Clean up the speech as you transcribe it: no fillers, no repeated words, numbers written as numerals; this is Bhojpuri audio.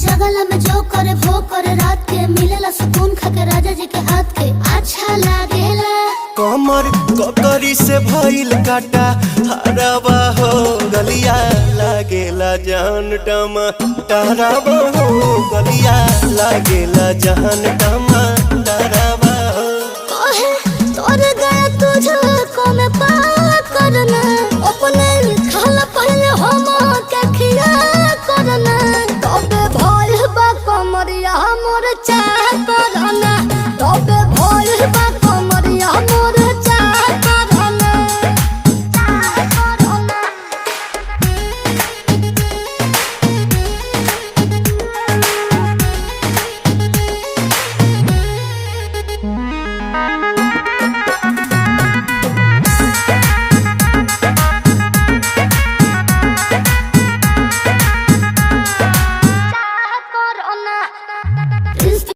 जगला में जो करे वो करे रात के मिलेला सुकून खाके राजा जी के हाथ के अच्छा लागेला। कमर ककरी से भइल काटा हराबा हो गलिया लागेला जान टमाटराबा हो गलिया लागेला जान टमाटराबा हो। तोहे तोर गया तुझे